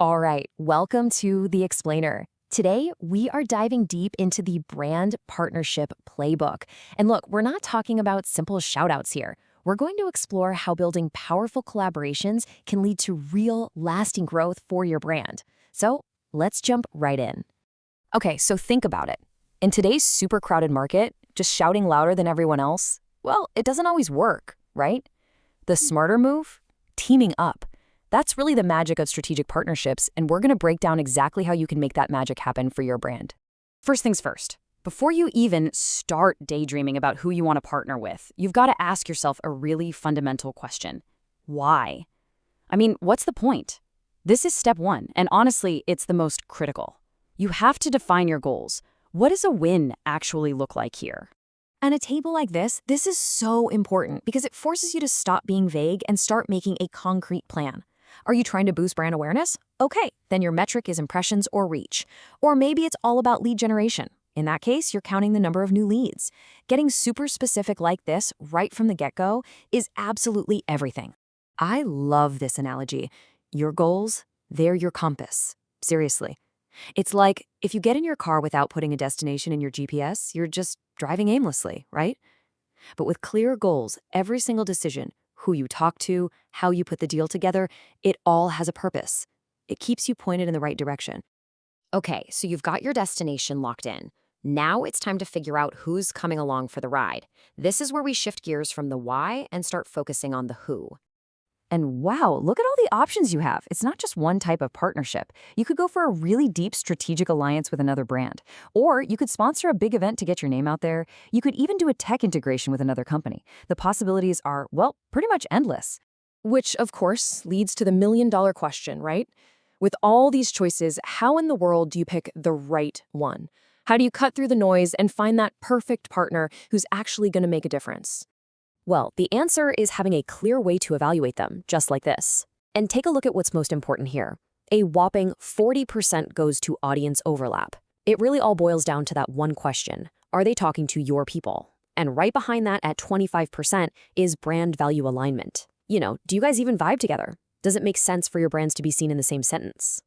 All right, welcome to The Explainer. Today, we are diving deep into the Brand Partnership Playbook. And look, we're not talking about simple shoutouts here. We're going to explore how building powerful collaborations can lead to real, lasting growth for your brand. So let's jump right in. Okay, so think about it. In today's super crowded market, just shouting louder than everyone else, well, it doesn't always work, right? The smarter move? Teaming up. That's really the magic of strategic partnerships, and we're going to break down exactly how you can make that magic happen for your brand. First things first, before you even start daydreaming about who you want to partner with, you've got to ask yourself a really fundamental question. Why? I mean, what's the point? This is step one, and honestly, it's the most critical. You have to define your goals. What does a win actually look like here? And a table like this is so important because it forces you to stop being vague and start making a concrete plan. Are you trying to boost brand awareness? Okay, then your metric is impressions or reach. Or maybe it's all about lead generation. In that case, you're counting the number of new leads. Getting super specific like this right from the get-go is absolutely everything. I love this analogy. Your goals, they're your compass. Seriously. It's like if you get in your car without putting a destination in your GPS, you're just driving aimlessly, right? But with clear goals, every single decision, who you talk to, how you put the deal together, it all has a purpose. It keeps you pointed in the right direction. Okay, so you've got your destination locked in. Now it's time to figure out who's coming along for the ride. This is where we shift gears from the why and start focusing on the who. And wow, look at all the options you have. It's not just one type of partnership. You could go for a really deep strategic alliance with another brand. Or you could sponsor a big event to get your name out there. You could even do a tech integration with another company. The possibilities are, well, pretty much endless. Which, of course, leads to the million-dollar question, right? With all these choices, how in the world do you pick the right one? How do you cut through the noise and find that perfect partner who's actually going to make a difference? Well, the answer is having a clear way to evaluate them, just like this. And take a look at what's most important here. A whopping 40% goes to audience overlap. It really all boils down to that one question. Are they talking to your people? And right behind that at 25% is brand value alignment. Do you guys even vibe together? Does it make sense for your brands to be seen in the same sentence?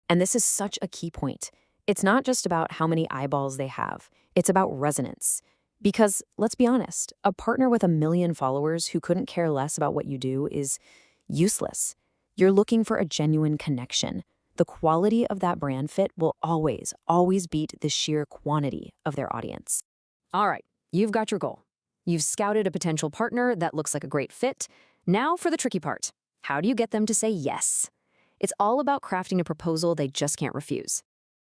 And this is such a key point. It's not just about how many eyeballs they have. It's about resonance. Because, let's be honest, a partner with 1 million followers who couldn't care less about what you do is useless. You're looking for a genuine connection. The quality of that brand fit will always, always beat the sheer quantity of their audience. All right, you've got your goal. You've scouted a potential partner that looks like a great fit. Now for the tricky part. How do you get them to say yes? It's all about crafting a proposal they just can't refuse.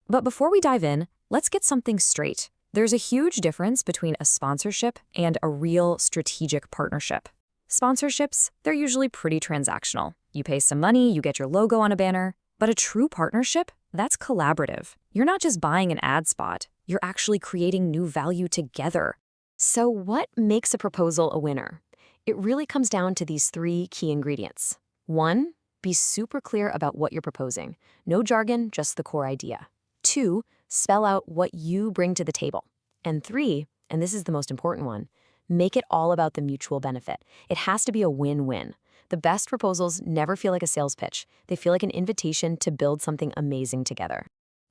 But before we dive in, let's get something straight. There's a huge difference between a sponsorship and a real strategic partnership. Sponsorships, they're usually pretty transactional. You pay some money, you get your logo on a banner. But a true partnership, that's collaborative. You're not just buying an ad spot, you're actually creating new value together. So what makes a proposal a winner? It really comes down to these 3 key ingredients. 1, be super clear about what you're proposing. No jargon, just the core idea. 2, spell out what you bring to the table. And 3, and this is the most important one, make it all about the mutual benefit. It has to be a win-win. The best proposals never feel like a sales pitch. They feel like an invitation to build something amazing together.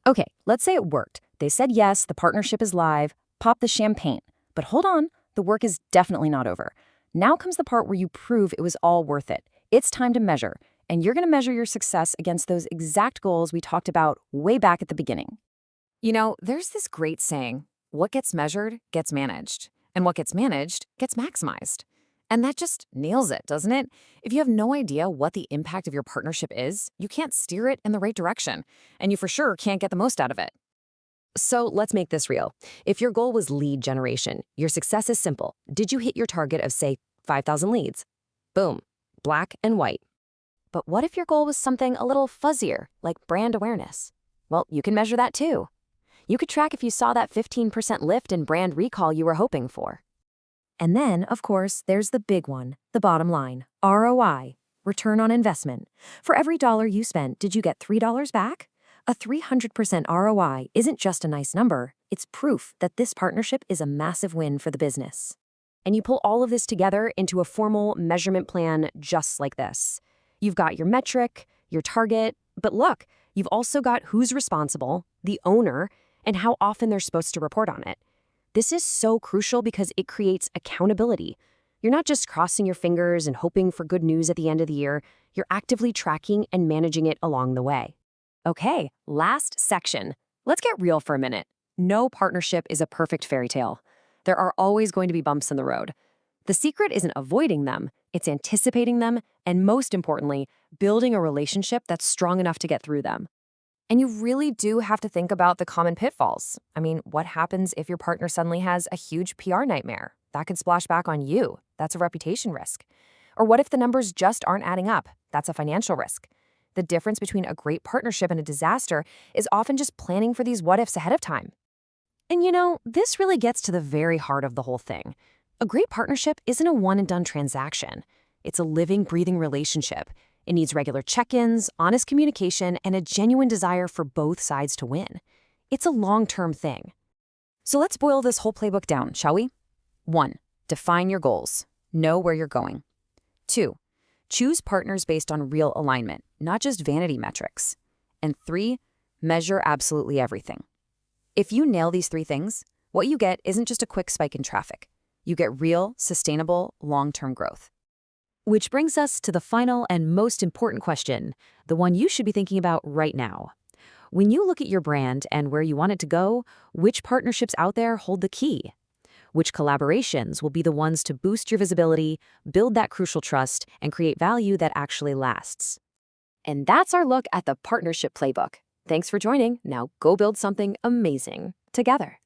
Okay, let's say it worked. They said yes, the partnership is live, pop the champagne. But hold on, the work is definitely not over. Now comes the part where you prove it was all worth it. It's time to measure, and you're going to measure your success against those exact goals we talked about way back at the beginning. There's this great saying, what gets measured gets managed, and what gets managed gets maximized. And that just nails it, doesn't it? If you have no idea what the impact of your partnership is, you can't steer it in the right direction, and you for sure can't get the most out of it. So let's make this real. If your goal was lead generation, your success is simple. Did you hit your target of, say, 5,000 leads? Boom, black and white. But what if your goal was something a little fuzzier, like brand awareness? Well, you can measure that too. You could track if you saw that 15% lift in brand recall you were hoping for. And then, of course, there's the big one, the bottom line, ROI, return on investment. For every dollar you spent, did you get $3 back? A 300% ROI isn't just a nice number, it's proof that this partnership is a massive win for the business. And you pull all of this together into a formal measurement plan just like this. You've got your metric, your target, But look, you've also got who's responsible, the owner, and how often they're supposed to report on it. This is so crucial because it creates accountability. You're not just crossing your fingers and hoping for good news at the end of the year. You're actively tracking and managing it along the way. Okay, last section. Let's get real for a minute. No partnership is a perfect fairy tale. There are always going to be bumps in the road. The secret isn't avoiding them, it's anticipating them, and most importantly, building a relationship that's strong enough to get through them. And you really do have to think about the common pitfalls. I mean, what happens if your partner suddenly has a huge PR nightmare? That could splash back on you. That's a reputation risk. Or what if the numbers just aren't adding up? That's a financial risk. The difference between a great partnership and a disaster is often just planning for these what-ifs ahead of time. And this really gets to the very heart of the whole thing. A great partnership isn't a one-and-done transaction. It's a living, breathing relationship. It needs regular check-ins, honest communication, and a genuine desire for both sides to win. It's a long-term thing. So let's boil this whole playbook down, shall we? 1. Define your goals. Know where you're going. 2. Choose partners based on real alignment, not just vanity metrics. And 3. Measure absolutely everything. If you nail these 3 things, what you get isn't just a quick spike in traffic. You get real, sustainable, long-term growth. Which brings us to the final and most important question, the one you should be thinking about right now. When you look at your brand and where you want it to go, which partnerships out there hold the key? Which collaborations will be the ones to boost your visibility, build that crucial trust, and create value that actually lasts? And that's our look at the Partnership Playbook. Thanks for joining. Now go build something amazing together.